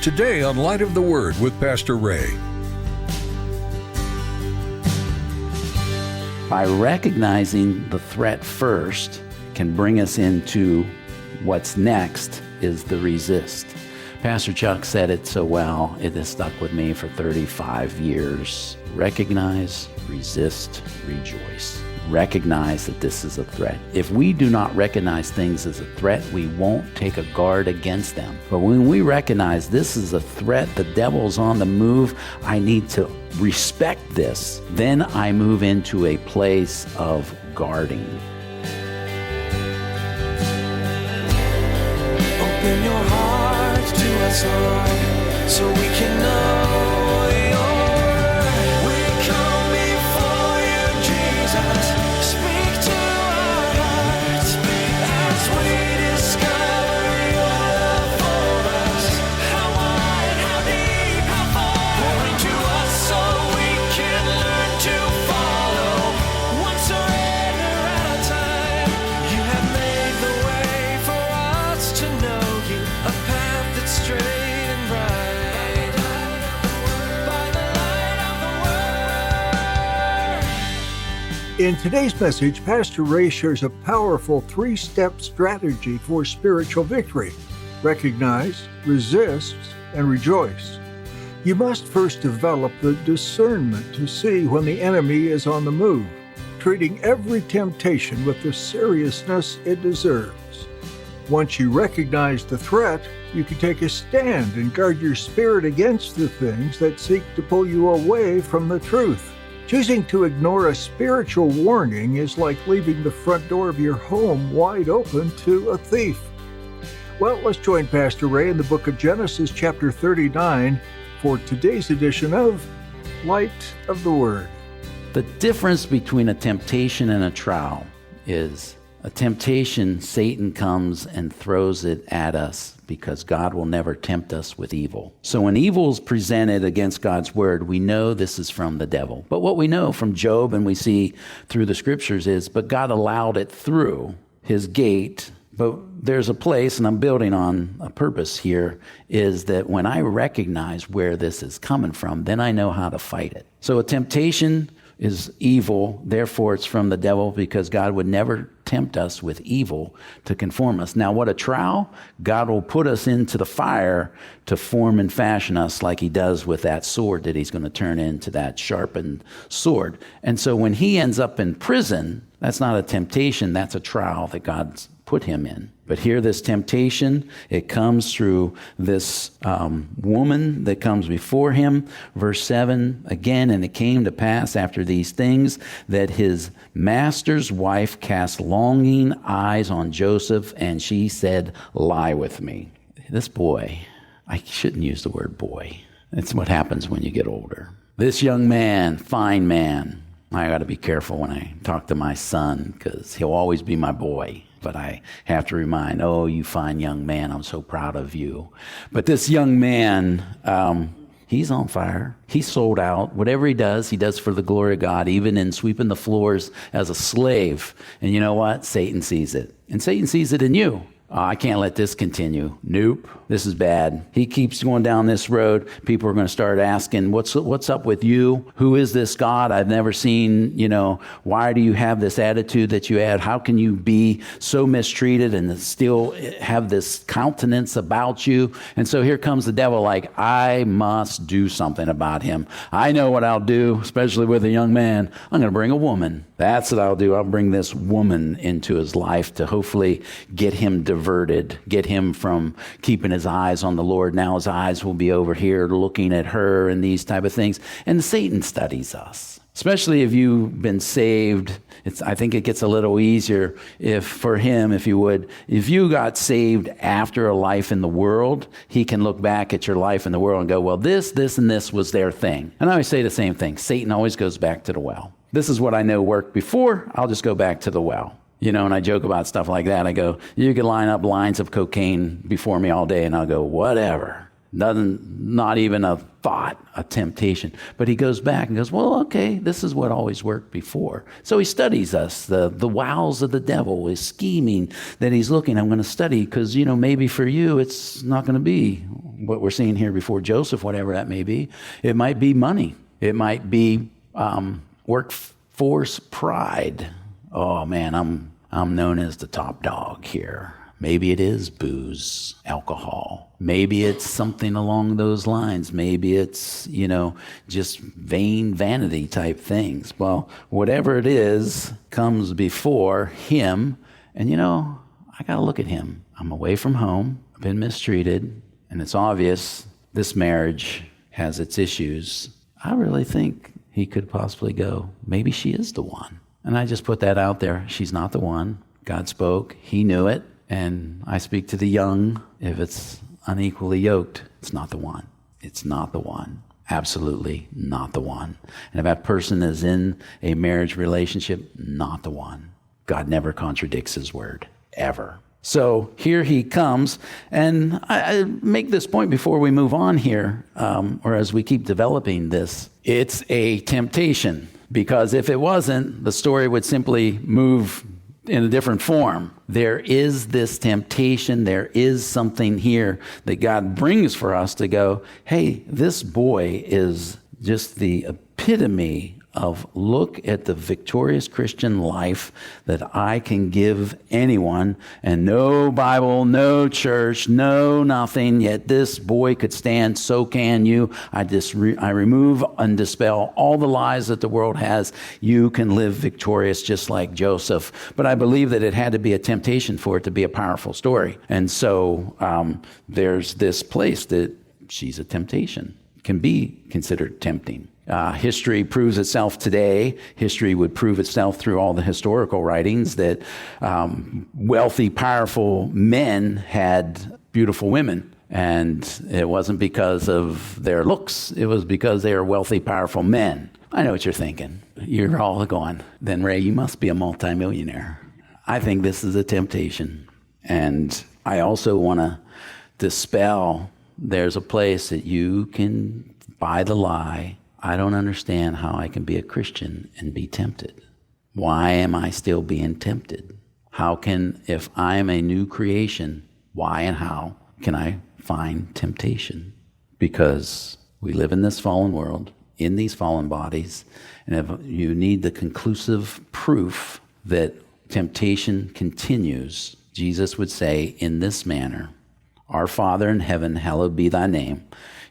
Today on Light of the Word with Pastor Ray. By recognizing the threat first can bring us into what's next is the resist. Pastor Chuck said it so well, it has stuck with me for 35 years. Recognize, resist, rejoice. Recognize that this is a threat. If we do not recognize things as a threat, we won't take a guard against them. But when we recognize this is a threat, the devil's on the move, I need to respect this, then I move into a place of guarding. Open your heart to us, Lord, so we can know your word. We come before you, Jesus. Speak to our hearts as we discover your love for us. How wide, how deep, how far. Pour into us so we can learn to follow. One surrender at a time. You have made the way for us to know you. A path that's straight and right. By the light of the word. In today's message, Pastor Ray shares a powerful 3-step strategy for spiritual victory. Recognize, resist, and rejoice. You must first develop the discernment to see when the enemy is on the move, treating every temptation with the seriousness it deserves. Once you recognize the threat, you can take a stand and guard your spirit against the things that seek to pull you away from the truth. Choosing to ignore a spiritual warning is like leaving the front door of your home wide open to a thief. Well, let's join Pastor Ray in the book of Genesis, chapter 39, for today's edition of Light of the Word. The difference between a temptation and a trial is a temptation, Satan comes and throws it at us because God will never tempt us with evil. So when evil is presented against God's word, we know this is from the devil. But what we know from Job and we see through the scriptures is, but God allowed it through his gate. But there's a place, and I'm building on a purpose here, is that when I recognize where this is coming from, then I know how to fight it. So a temptation is evil, therefore it's from the devil, because God would never tempt us with evil to conform us. Now, what a trial? God will put us into the fire to form and fashion us like he does with that sword that he's going to turn into that sharpened sword. And so when he ends up in prison, that's not a temptation, that's a trial that God's put him in. But here, this temptation, it comes through this woman that comes before him. Verse 7, again, and it came to pass after these things that his master's wife cast longing eyes on Joseph, and she said, lie with me. This boy, I shouldn't use the word boy. It's what happens when you get older. This young man, fine man. I got to be careful when I talk to my son because he'll always be my boy. But I have to remind, oh, you fine young man, I'm so proud of you. But this young man, he's on fire. He's sold out. Whatever he does for the glory of God, even in sweeping the floors as a slave. And you know what? Satan sees it. And Satan sees it in you. I can't let this continue. Nope, this is bad. He keeps going down this road. People are going to start asking, what's up with you? Who is this God I've never seen? Why do you have this attitude that you had? How can you be so mistreated and still have this countenance about you? And so here comes the devil like, I must do something about him. I know what I'll do, especially with a young man. I'm going to bring a woman. That's what I'll do. I'll bring this woman into his life to hopefully get him diverted, get him from keeping his eyes on the Lord. Now his eyes will be over here looking at her and these type of things. And Satan studies us, especially if you've been saved. I think it gets a little easier if you got saved after a life in the world, he can look back at your life in the world and go, well, this, and this was their thing. And I always say the same thing. Satan always goes back to the well. This is what I know worked before. I'll just go back to the well. And I joke about stuff like that. I go, you could line up lines of cocaine before me all day, and I'll go, whatever. Not even a thought, a temptation. But he goes back and goes, well, okay, this is what always worked before. So he studies us, the wiles of the devil, his scheming that he's looking. I'm going to study because, maybe for you it's not going to be what we're seeing here before Joseph, whatever that may be. It might be money. It might be workforce pride. Oh man, I'm known as the top dog here. Maybe it is booze, alcohol. Maybe it's something along those lines. Maybe it's, just vain vanity type things. Well, whatever it is comes before him. And I got to look at him. I'm away from home. I've been mistreated. And it's obvious this marriage has its issues. I really think he could possibly go, maybe she is the one. And I just put that out there. She's not the one. God spoke. He knew it. And I speak to the young. If it's unequally yoked, it's not the one. It's not the one. Absolutely not the one. And if that person is in a marriage relationship, not the one. God never contradicts his word, ever. So here he comes, and I make this point before we move on here, or as we keep developing this. It's a temptation, because if it wasn't, the story would simply move in a different form. There is this temptation. There is something here that God brings for us to go, hey, this boy is just the epitome of look at the victorious Christian life that I can give anyone, and no Bible, no church, no nothing, yet this boy could stand, so can you. I remove and dispel all the lies that the world has. You can live victorious just like Joseph. But I believe that it had to be a temptation for it to be a powerful story. And so there's this place that she's a temptation, can be considered tempting. History proves itself today. History would prove itself through all the historical writings that wealthy, powerful men had beautiful women. And it wasn't because of their looks. It was because they are wealthy, powerful men. I know what you're thinking. You're all going, then Ray, you must be a multimillionaire. I think this is a temptation. And I also want to dispel, there's a place that you can buy the lie, I don't understand how I can be a Christian and be tempted. Why am I still being tempted? How can, if I'm a new creation, why and how can I find temptation? Because we live in this fallen world, in these fallen bodies, and if you need the conclusive proof that temptation continues, Jesus would say in this manner, Our Father in heaven, hallowed be thy name.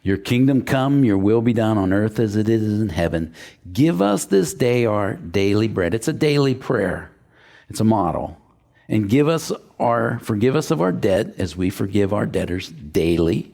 Your kingdom come, your will be done on earth as it is in heaven. Give us this day our daily bread. It's a daily prayer. It's a model. And forgive us of our debt as we forgive our debtors daily.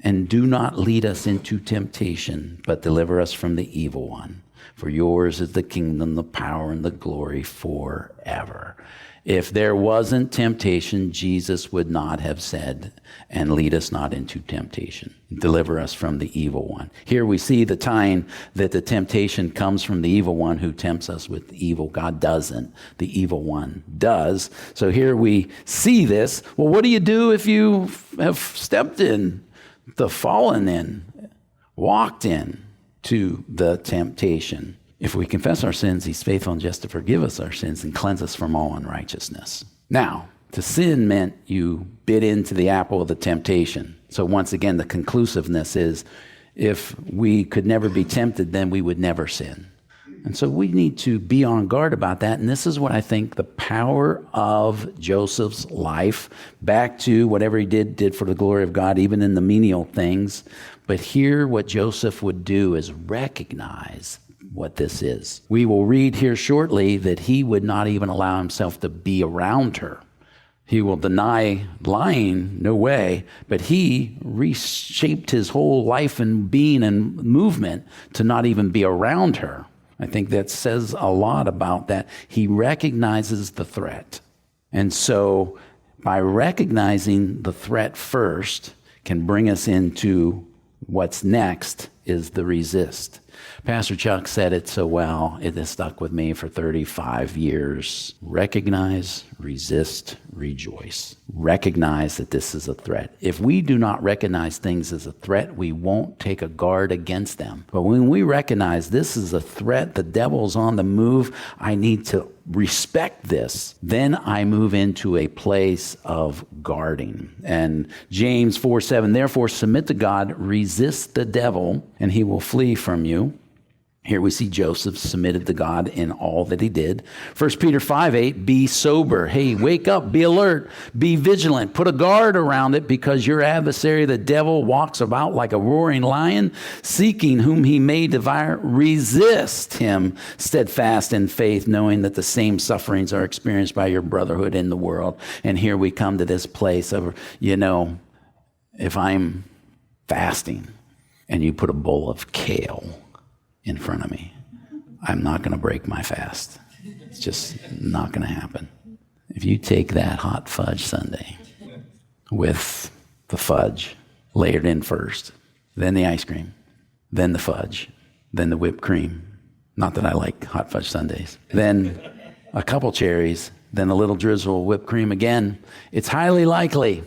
And do not lead us into temptation, but deliver us from the evil one. For yours is the kingdom, the power, and the glory forever. If there wasn't temptation, Jesus would not have said, and lead us not into temptation. Deliver us from the evil one. Here we see the tying that the temptation comes from the evil one who tempts us with evil. God doesn't. The evil one does. So here we see this. Well, what do you do if you have stepped in, fallen in, walked in to the temptation? If we confess our sins, he's faithful and just to forgive us our sins and cleanse us from all unrighteousness. Now, to sin meant you bit into the apple of the temptation. So once again, the conclusiveness is if we could never be tempted, then we would never sin. And so we need to be on guard about that. And this is what I think the power of Joseph's life, back to whatever he did for the glory of God, even in the menial things. But here what Joseph would do is recognize what this is. We will read here shortly that he would not even allow himself to be around her. He will deny lying, no way, but he reshaped his whole life and being and movement to not even be around her. I think that says a lot about that. He recognizes the threat. And so by recognizing the threat first can bring us into what's next is the resist. Pastor Chuck said it so well, it has stuck with me for 35 years. Recognize, resist, rejoice. Recognize that this is a threat. If we do not recognize things as a threat, we won't take a guard against them. But when we recognize this is a threat, the devil's on the move, I need to respect this, then I move into a place of guarding. And James 4:7, therefore submit to God, resist the devil, and he will flee from you. Here we see Joseph submitted to God in all that he did. 1 Peter 5:8, be sober. Hey, wake up, be alert, be vigilant. Put a guard around it because your adversary, the devil, walks about like a roaring lion, seeking whom he may devour. Resist him steadfast in faith, knowing that the same sufferings are experienced by your brotherhood in the world. And here we come to this place of, if I'm fasting and you put a bowl of kale in front of me, I'm not going to break my fast. It's just not going to happen. If you take that hot fudge sundae with the fudge layered in first, then the ice cream, then the fudge, then the whipped cream, not that I like hot fudge sundaes, then a couple cherries, then a little drizzle of whipped cream again, it's highly likely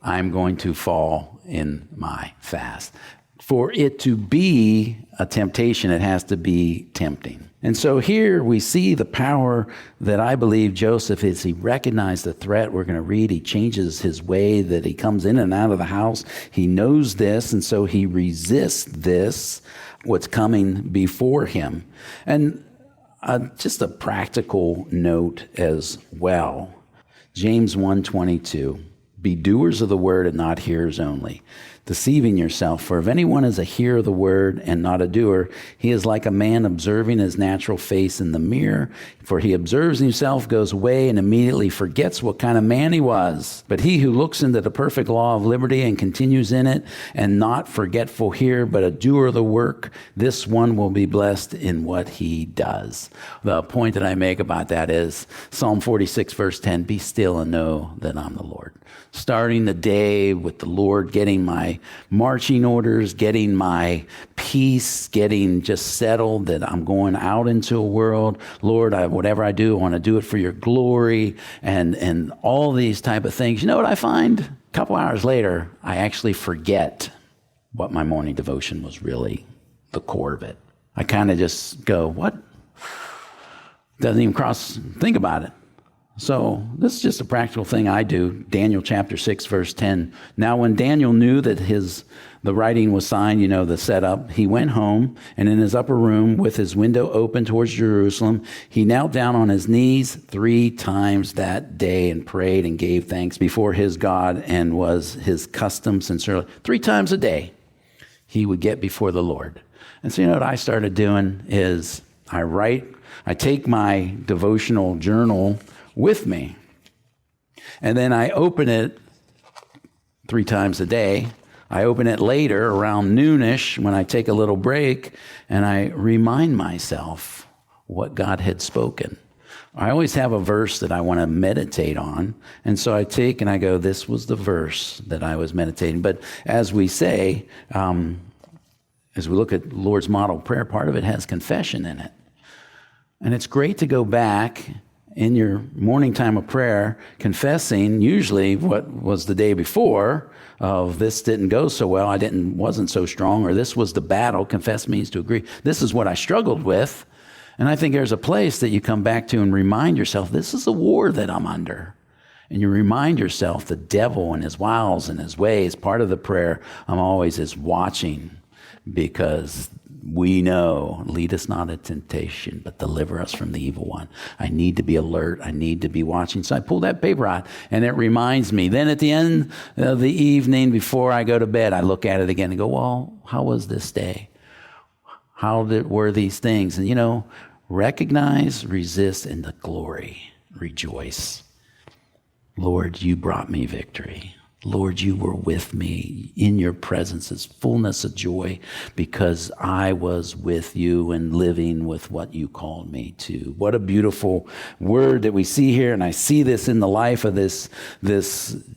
I'm going to fall in my fast. For it to be a temptation, it has to be tempting. And so here we see the power that I believe Joseph is. He recognized the threat. We're going to read. He changes his way that he comes in and out of the house. He knows this, and so he resists this, what's coming before him. And just a practical note as well. James 1:22, be doers of the word and not hearers only, deceiving yourself. For if anyone is a hearer of the word and not a doer, he is like a man observing his natural face in the mirror. For he observes himself, goes away, and immediately forgets what kind of man he was. But he who looks into the perfect law of liberty and continues in it, and not forgetful hearer, but a doer of the work, this one will be blessed in what he does. The point that I make about that is Psalm 46, verse 10, be still and know that I'm the Lord. Starting the day with the Lord, getting my marching orders, getting my peace, getting just settled that I'm going out into a world. Lord, whatever I do, I want to do it for your glory, and all these type of things. You know what I find? A couple hours later, I actually forget what my morning devotion was really the core of it. I kind of just go, what? Doesn't even think about it. So this is just a practical thing I do. Daniel chapter 6, verse 10. Now when Daniel knew that the writing was signed, the setup, he went home, and in his upper room with his window open towards Jerusalem, he knelt down on his knees 3 times that day and prayed and gave thanks before his God, and was his custom sincerely. 3 times a day he would get before the Lord. And so what I started doing is I take my devotional journal with me, and then I open it 3 times a day. I open it later around noonish when I take a little break, and I remind myself what God had spoken. I always have a verse that I want to meditate on, and so I take and I go, this was the verse that I was meditating. But as we say, as we look at the Lord's model prayer, part of it has confession in it. And it's great to go back in your morning time of prayer, confessing usually what was the day before of this didn't go so well, wasn't so strong, or this was the battle. Confess means to agree. This is what I struggled with. And I think there's a place that you come back to and remind yourself, this is a war that I'm under. And you remind yourself the devil and his wiles and his ways. Part of the prayer I'm always is watching, because we know, lead us not into temptation, but deliver us from the evil one. I need to be alert. I need to be watching. So I pull that paper out, and it reminds me. Then at the end of the evening, before I go to bed, I look at it again and go, well, how was this day? Were these things? And, recognize, resist, and the glory, rejoice. Lord, you brought me victory. Lord, you were with me. In your presence is fullness of joy because I was with you and living with what you called me to. What a beautiful word that we see here. And I see this in the life of this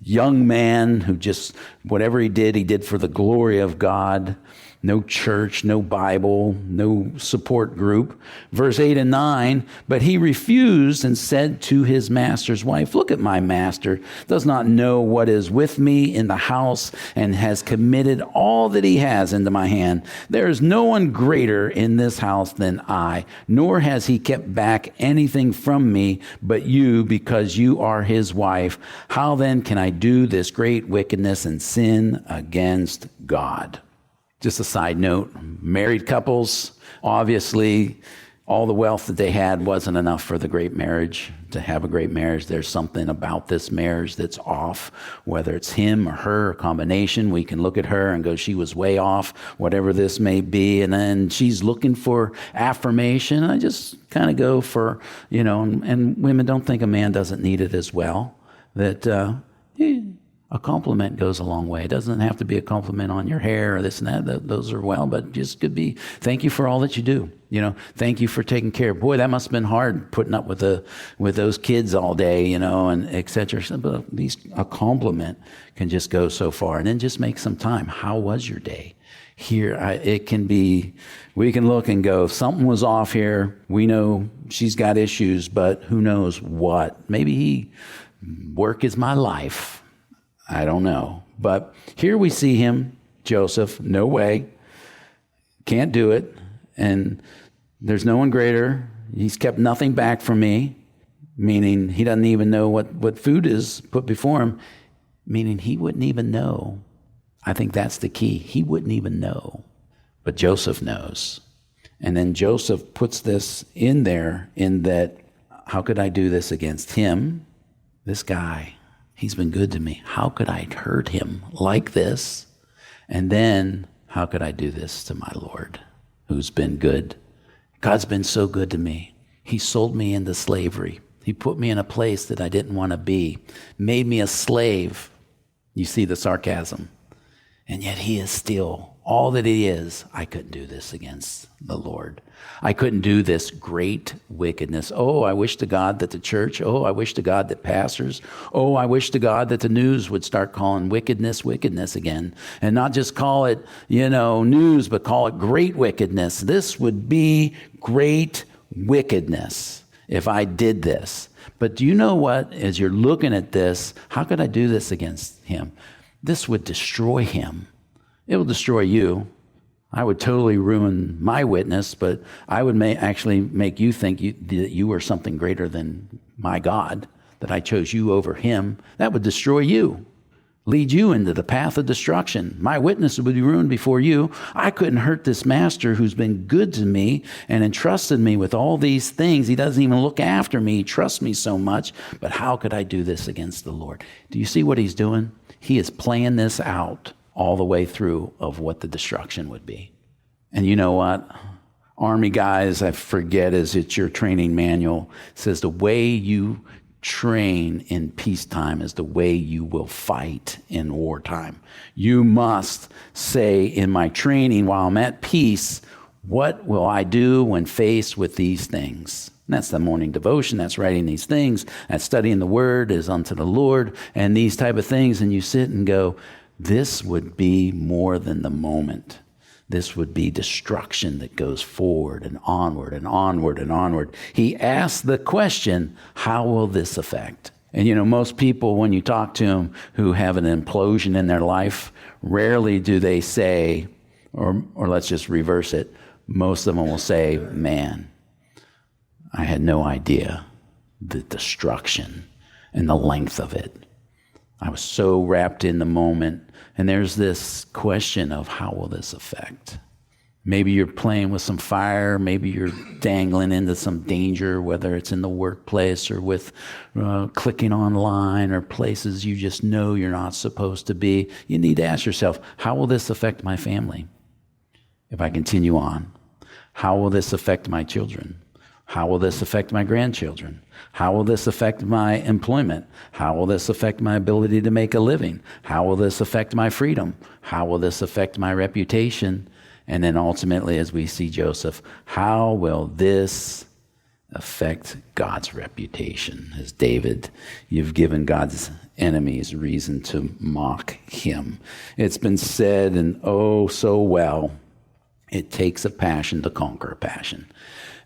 young man who just, whatever he did for the glory of God. No church, no Bible, no support group. Verse 8 and 9, but he refused and said to his master's wife, look at my master, does not know what is with me in the house and has committed all that he has into my hand. There is no one greater in this house than I, nor has he kept back anything from me but you, because you are his wife. How then can I do this great wickedness and sin against God? Just a side note, married couples, obviously, all the wealth that they had wasn't enough for the great marriage. To have a great marriage, there's something about this marriage that's off, whether it's him or her, a combination. We can look at her and go, she was way off, whatever this may be. And then she's looking for affirmation. I just kind of go for, and women don't think a man doesn't need it as well, that a compliment goes a long way. It doesn't have to be a compliment on your hair or this and that. Those are well, but just could be, thank you for all that you do. Thank you for taking care. Boy, that must have been hard putting up with those kids all day, and et cetera. But at least a compliment can just go so far. And then just make some time. How was your day? Here, it can be, we can look and go, something was off here. We know she's got issues, but who knows what? Maybe work is my life. I don't know. But here we see him, Joseph, no way, can't do it. And there's no one greater. He's kept nothing back from me, meaning he doesn't even know what food is put before him, meaning he wouldn't even know. I think that's the key. He wouldn't even know. But Joseph knows. And then Joseph puts this in there in that, how could I do this against him, this guy? He's been good to me. How could I hurt him like this? And then, how could I do this to my Lord, who's been good? God's been so good to me. He sold me into slavery. He put me in a place that I didn't want to be, made me a slave. You see the sarcasm. And yet he is still all that he is. I couldn't do this against the Lord. I couldn't do this great wickedness. Oh, I wish to God that the church, I wish to God that pastors, I wish to God that the news would start calling wickedness again. And not just call it, news, but call it great wickedness. This would be great wickedness if I did this. But do you know what? As you're looking at this, how could I do this against him? This would destroy him. It will destroy you. I would totally ruin my witness, but I would actually make you think that you were something greater than my God, that I chose you over him. That would destroy you, lead you into the path of destruction. My witness would be ruined before you. I couldn't hurt this master who's been good to me and entrusted me with all these things. He doesn't even look after me. He trusts me so much. But how could I do this against the Lord? Do you see what he's doing? He is playing this out all the way through of what the destruction would be. And you know what? Army guys, I forget, it's your training manual, says the way you train in peacetime is the way you will fight in wartime. You must say, in my training while I'm at peace, what will I do when faced with these things? And that's the morning devotion. That's writing these things. That's studying the word is unto the Lord and these type of things. And you sit and go, this would be more than the moment. This would be destruction that goes forward and onward and onward and onward. He asked the question, how will this affect? And most people, when you talk to them who have an implosion in their life, rarely do they say, or let's just reverse it, most of them will say, man, I had no idea the destruction and the length of it. I was so wrapped in the moment. And there's this question of how will this affect? Maybe you're playing with some fire. Maybe you're dangling into some danger, whether it's in the workplace or with clicking online or places you just know you're not supposed to be. You need to ask yourself, how will this affect my family if I continue on? How will this affect my children? How will this affect my grandchildren? How will this affect my employment? How will this affect my ability to make a living? How will this affect my freedom? How will this affect my reputation? And then ultimately, as we see Joseph, how will this affect God's reputation? As David, you've given God's enemies reason to mock him. It's been said, and oh so well, it takes a passion to conquer a passion.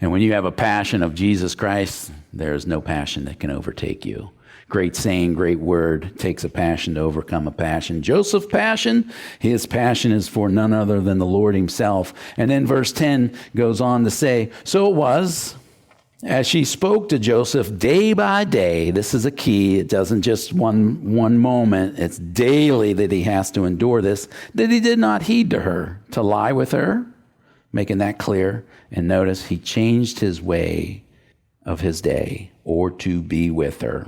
And when you have a passion of Jesus Christ, there is no passion that can overtake you. Great saying, great word. It takes a passion to overcome a passion. Joseph's passion, his passion is for none other than the Lord himself. And then verse 10 goes on to say, so it was, as she spoke to Joseph day by day. This is a key. It doesn't just one moment. It's daily that he has to endure this, that he did not heed to her, to lie with her, making that clear. And notice he changed his way of his day, or to be with her.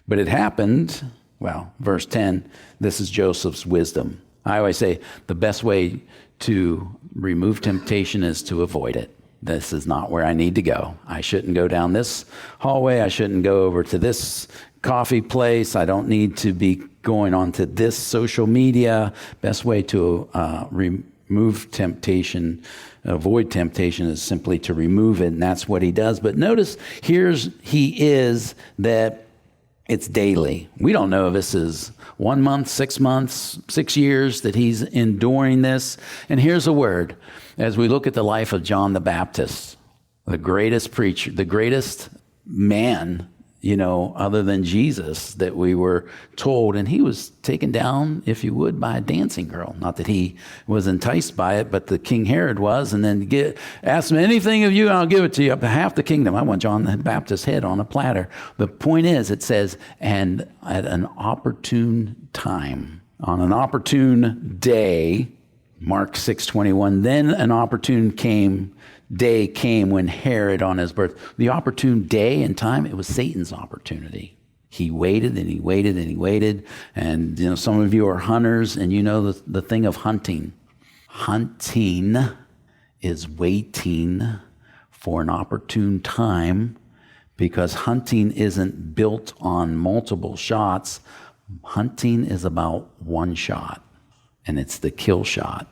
But it happened, well, verse 10, this is Joseph's wisdom. I always say the best way to remove temptation is to avoid it. This is not where I need to go. I shouldn't go down this hallway. I shouldn't go over to this coffee place. I don't need to be going on to this social media. Best way to remove temptation, avoid temptation, is simply to remove it, and that's what he does. But notice he is that it's daily. We don't know if this is 1 month, 6 months, 6 years that he's enduring this. And here's a word. As we look at the life of John the Baptist, the greatest preacher, the greatest man, other than Jesus, that we were told. And he was taken down, if you would, by a dancing girl. Not that he was enticed by it, but the King Herod was. And then ask him anything of you, and I'll give it to you, up to half the kingdom. I want John the Baptist's head on a platter. The point is, it says, and at an opportune time, on an opportune day, Mark 6:21, then an opportune day came when Herod on his birth. The opportune day and time, it was Satan's opportunity. He waited and he waited and he waited. And some of you are hunters, and the thing of hunting. Hunting is waiting for an opportune time, because hunting isn't built on multiple shots. Hunting is about one shot, and it's the kill shot.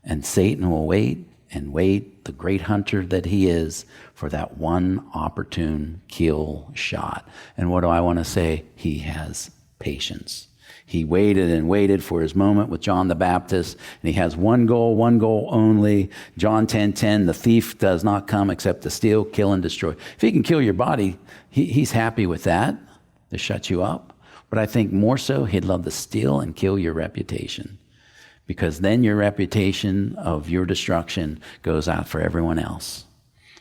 And Satan will wait and wait, the great hunter that he is, for that one opportune kill shot. And what do I want to say? He has patience. He waited and waited for his moment with John the Baptist, and he has one goal only. John 10:10, the thief does not come except to steal, kill, and destroy. If he can kill your body, he's happy with that, to shut you up. But I think more so, he'd love to steal and kill your reputation. Because then your reputation of your destruction goes out for everyone else.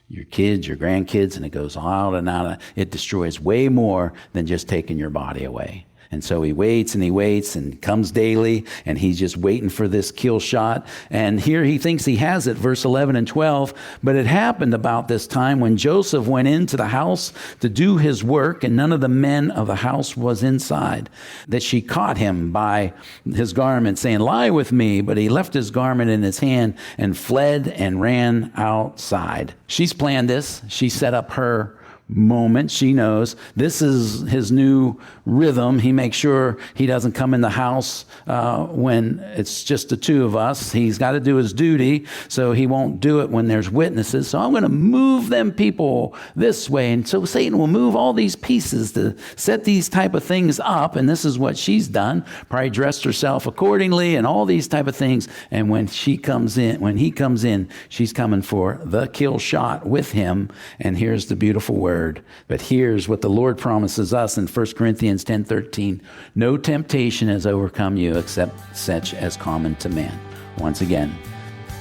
Your kids, your grandkids, and it goes out and out. It destroys way more than just taking your body away. And so he waits and comes daily, and he's just waiting for this kill shot. And here he thinks he has it, verse 11 and 12. But it happened about this time when Joseph went into the house to do his work, and none of the men of the house was inside, that she caught him by his garment, saying, lie with me. But he left his garment in his hand and fled and ran outside. She's planned this. She set up her moment. She knows this is his new rhythm. He makes sure he doesn't come in the house when it's just the two of us. He's got to do his duty, so he won't do it when there's witnesses. So I'm going to move them people this way. And so Satan will move all these pieces to set these type of things up. And this is what she's done. Probably dressed herself accordingly and all these type of things. And when he comes in, she's coming for the kill shot with him. And here's the beautiful word. But here's what the Lord promises us in 1 Corinthians 10:13. No temptation has overcome you except such as common to man. Once again,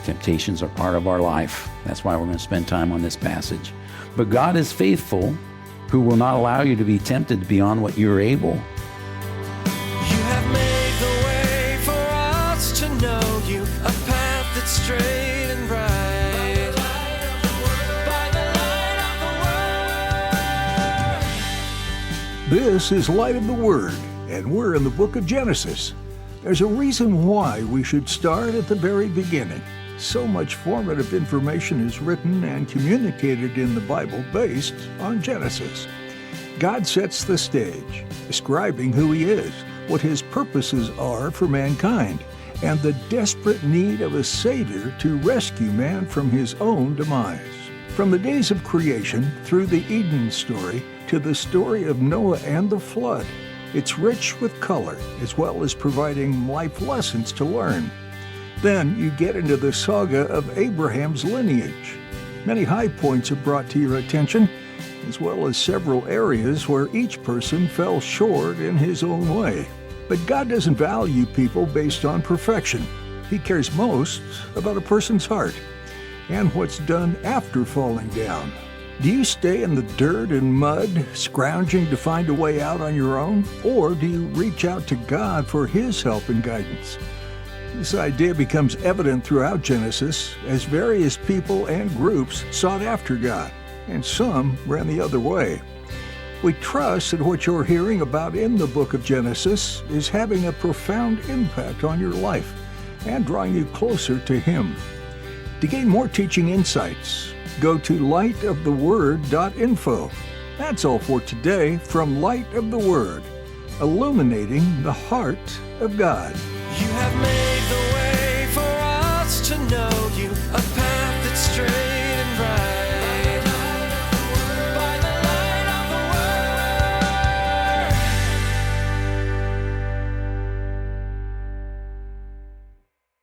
temptations are part of our life. That's why we're going to spend time on this passage. But God is faithful, who will not allow you to be tempted beyond what you're able. You have made the way for us to know you, a path that's straight and bright. This is Light of the Word, and we're in the book of Genesis. There's a reason why we should start at the very beginning. So much formative information is written and communicated in the Bible based on Genesis. God sets the stage, describing who He is, what His purposes are for mankind, and the desperate need of a Savior to rescue man from his own demise. From the days of creation through the Eden story to the story of Noah and the flood, it's rich with color as well as providing life lessons to learn. Then you get into the saga of Abraham's lineage. Many high points are brought to your attention, as well as several areas where each person fell short in his own way. But God doesn't value people based on perfection. He cares most about a person's heart and what's done after falling down. Do you stay in the dirt and mud, scrounging to find a way out on your own? Or do you reach out to God for His help and guidance? This idea becomes evident throughout Genesis as various people and groups sought after God, and some ran the other way. We trust that what you're hearing about in the book of Genesis is having a profound impact on your life and drawing you closer to Him. To gain more teaching insights, go to lightoftheword.info. That's all for today from Light of the Word, illuminating the heart of God. You have made